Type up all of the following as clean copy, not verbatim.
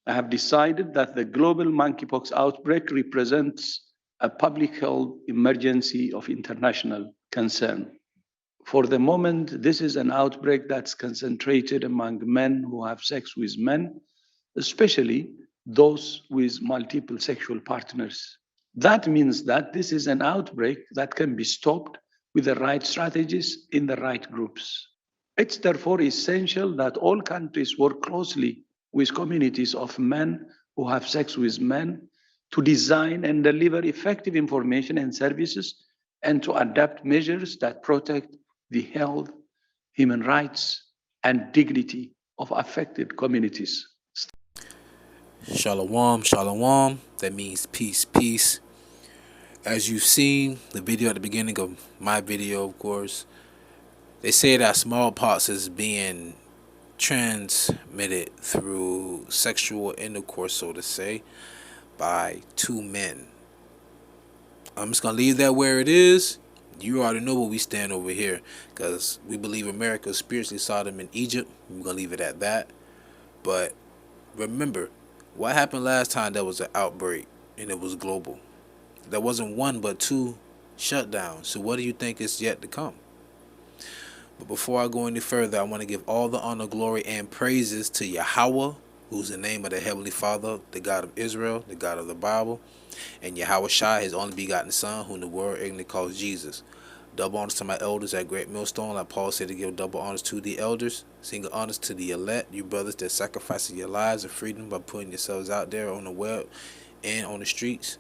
I have decided that the global monkeypox outbreak represents a public health emergency of international concern. For the moment, this is an outbreak that's concentrated among men who have sex with men, especially those with multiple sexual partners. That means that this is an outbreak that can be stopped with the right strategies in the right groups. It's therefore essential that all countries work closely with communities of men who have sex with men to design and deliver effective information and services and to adapt measures that protect the health, human rights, and dignity of affected communities. Shalom, shalom. That means peace, peace. As you've seen the video at the beginning of my video, of course, they say that smallpox is being transmitted through sexual intercourse, so to say, by two men. I'm just going to leave that where it is. You already know where we stand over here, because we believe America spiritually Sodom in Egypt. We're going to leave it at that. But remember, what happened last time there was an outbreak and it was global? There wasn't one but two shutdowns. So what do you think is yet to come? But before I go any further, I want to give all the honor, glory, and praises to YAHAWAH, who's the name of the Heavenly Father, the God of Israel, the God of the Bible, and YAHAWASHI, his only begotten Son, whom the world ignorantly calls Jesus. Double honors to my elders at Great Millstone, like Paul said, to give double honors to the elders. Single honors to the elect, you brothers that sacrifice your lives and freedom by putting yourselves out there on the web and on the streets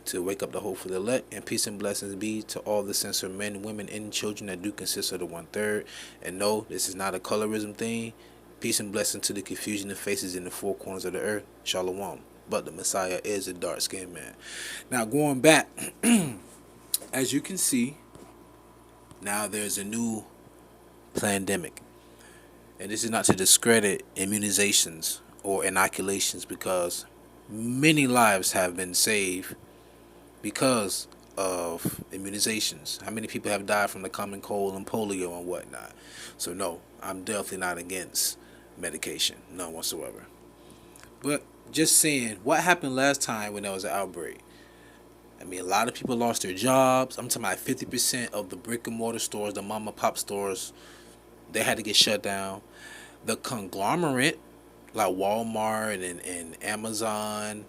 to wake up the hope for the elect. And peace and blessings be to all the censored men, women, and children that do consist of the 1/3. And no, this is not a colorism thing. Peace and blessings to the confusion of faces in the four corners of the earth. Shalom. But the Messiah is a dark-skinned man. Now, going back, as you can see, now there's a new pandemic. And this is not to discredit immunizations or inoculations, because many lives have been saved because of immunizations. How many people have died from the common cold and polio and whatnot? So no, I'm definitely not against medication, none whatsoever. But just saying, what happened last time when there was an outbreak? I mean, a lot of people lost their jobs. I'm talking about 50% of the brick and mortar stores, the mom and pop stores, they had to get shut down. The conglomerate, like Walmart and Amazon,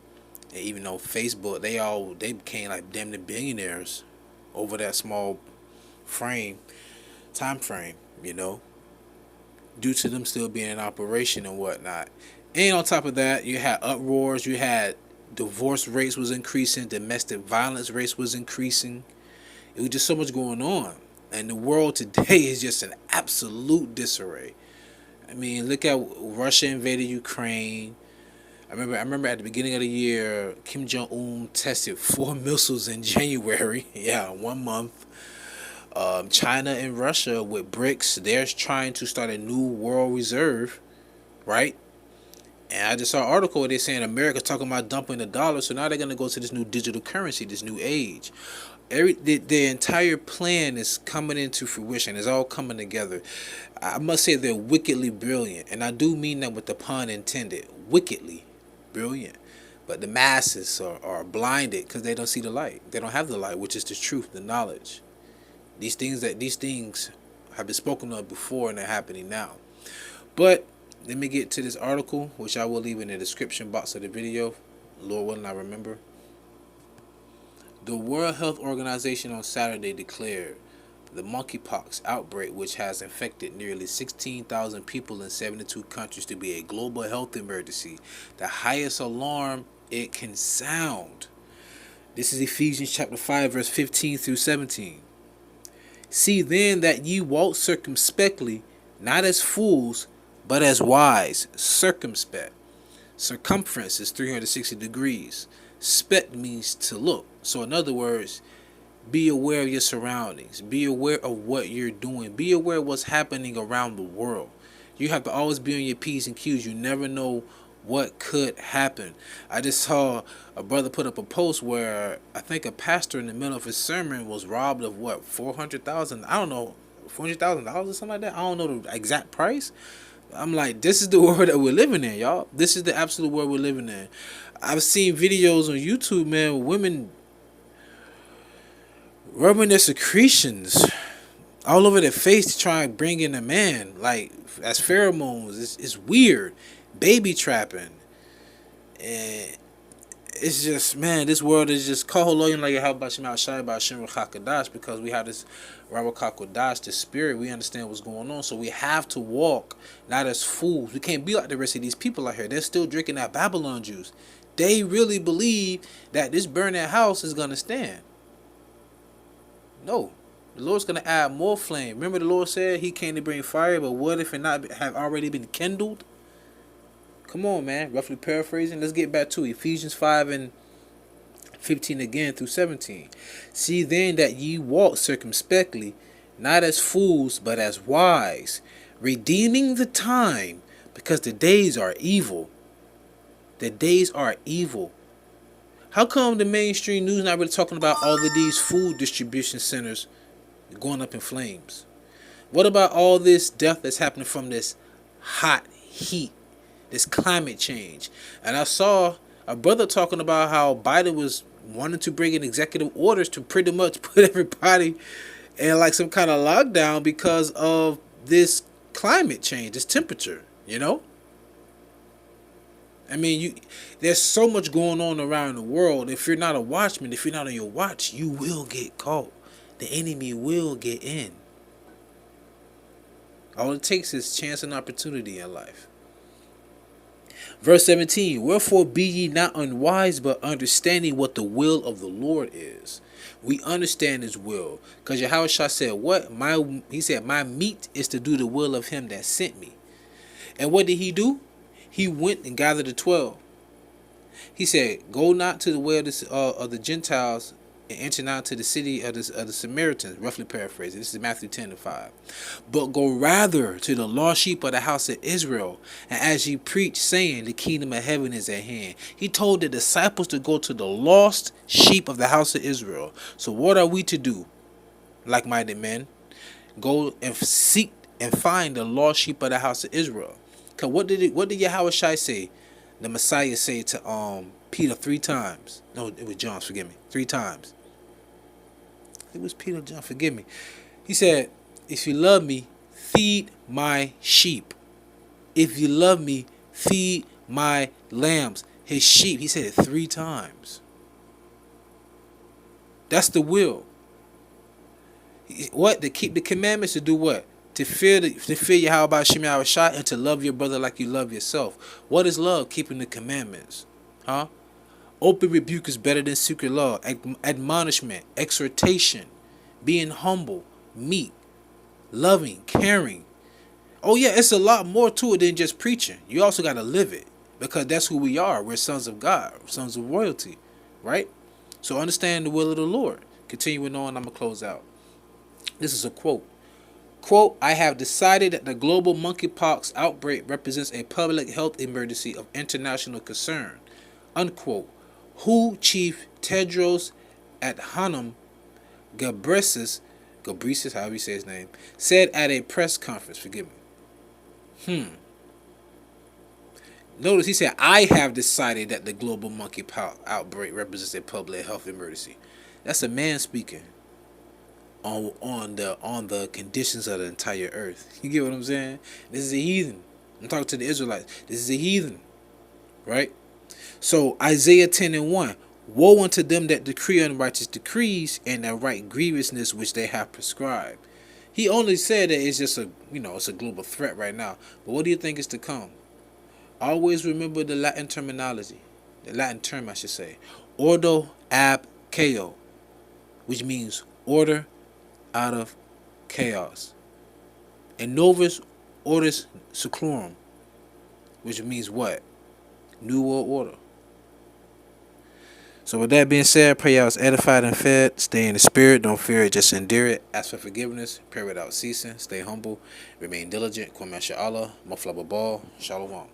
and even on Facebook, they became like damn near billionaires over that small time frame, due to them still being in operation and whatnot. And on top of that, you had uproars, you had divorce rates was increasing, domestic violence rates was increasing. It was just so much going on. And the world today is just an absolute disarray. I mean, look at Russia invaded Ukraine. I remember at the beginning of the year, Kim Jong-un tested 4 missiles in January. Yeah, 1 month. China and Russia with BRICS, they're trying to start a new world reserve, right? And I just saw an article where they're saying America's talking about dumping the dollar, so now they're going to go to this new digital currency, this new age. The entire plan is coming into fruition. It's all coming together. I must say they're wickedly brilliant, and I do mean that with the pun intended. Wickedly brilliant. But the masses are blinded because they don't see the light. They don't have the light, which is the truth, the knowledge. These things have been spoken of before and they're happening now. But let me get to this article, which I will leave in the description box of the video. Lord willing, I remember. The World Health Organization on Saturday declared the monkeypox outbreak, which has infected nearly 16,000 people in 72 countries, to be a global health emergency, the highest alarm it can sound. This is Ephesians chapter 5, verse 15 through 17. See then that ye walk circumspectly, not as fools, but as wise. Circumspect. Circumference is 360 degrees. Spect means to look. So in other words, be aware of your surroundings. Be aware of what you're doing. Be aware of what's happening around the world. You have to always be on your P's and Q's. You never know what could happen. I just saw a brother put up a post where I think a pastor in the middle of his sermon was robbed of what, 400,000? I don't know, $400,000 or something like that. I don't know the exact price. I'm like, this is the world that we're living in, y'all. This is the absolute world we're living in. I've seen videos on YouTube, man, with women rubbing their secretions all over their face to try and bring in a man, like as pheromones. It's weird. Baby trapping. And it's just, man, this world is just kaholoyim like YAHAWASHI by Shem QADASH, because we have this RAWACHAA, the spirit. We understand what's going on. So we have to walk not as fools. We can't be like the rest of these people out here. They're still drinking that Babylon juice. They really believe that this burning house is going to stand. No. The Lord's going to add more flame. Remember the Lord said he came to bring fire, but what if it not have already been kindled? Come on, man. Roughly paraphrasing. Let's get back to Ephesians 5 and 15 again through 17. See then that ye walk circumspectly, not as fools, but as wise, redeeming the time, because the days are evil. The days are evil. How come the mainstream news not really talking about all of these food distribution centers going up in flames? What about all this death that's happening from this hot heat, this climate change? And I saw a brother talking about how Biden was wanting to bring in executive orders to pretty much put everybody in like some kind of lockdown because of this climate change, this temperature, you know? I mean, there's so much going on around the world. If you're not a watchman, if you're not on your watch, you will get caught. The enemy will get in. All it takes is chance and opportunity in life. Verse 17, wherefore be ye not unwise, but understanding what the will of the Lord is. We understand his will. Because Yahushua said, what? He said, my meat is to do the will of him that sent me. And what did he do? He went and gathered the 12. He said, go not to the way of the Gentiles, and enter not to the city of the Samaritans, roughly paraphrasing. This is Matthew 10 and 5. But go rather to the lost sheep of the house of Israel, and as ye preach, saying, the kingdom of heaven is at hand. He told the disciples to go to the lost sheep of the house of Israel. So what are we to do, like-minded men? Go and seek and find the lost sheep of the house of Israel. Because what did Yahushua say? The Messiah said to Peter 3 times. No, it was John, forgive me. 3 times. It was Peter, John, forgive me. He said, if you love me, feed my sheep. If you love me, feed my lambs. His sheep. He said it 3 times. That's the will. What? To keep the commandments, to do what? To fear YAHAWASHI and to love your brother like you love yourself. What is love? Keeping the commandments. Huh? Open rebuke is better than secret law. Admonishment, exhortation, being humble, meek, loving, caring. Oh yeah, it's a lot more to it than just preaching. You also got to live it, because that's who we are. We're sons of God, sons of royalty, right? So understand the will of the Lord. Continuing on, I'm going to close out. This is a quote. Quote, I have decided that the global monkeypox outbreak represents a public health emergency of international concern. Unquote. WHO Chief Tedros Adhanom Ghebreyesus, however you say his name, said at a press conference, forgive me. Notice he said, I have decided that the global monkeypox outbreak represents a public health emergency. That's a man speaking on the conditions of the entire earth. You get what I'm saying? This is a heathen. I'm talking to the Israelites. This is a heathen. Right? So Isaiah 10 and 1. Woe unto them that decree unrighteous decrees and that write grievousness which they have prescribed. He only said that it's just it's a global threat right now. But what do you think is to come? Always remember the Latin terminology. The Latin term, I should say. Ordo ab chaos, which means order out of chaos. And novus ordis seclorum, which means what? New world order. So with that being said, pray y'all was edified and fed. Stay in the spirit. Don't fear it. Just endure it. Ask for forgiveness. Pray without ceasing. Stay humble. Remain diligent. Kwame Allah. Mufla Babal. Shalom.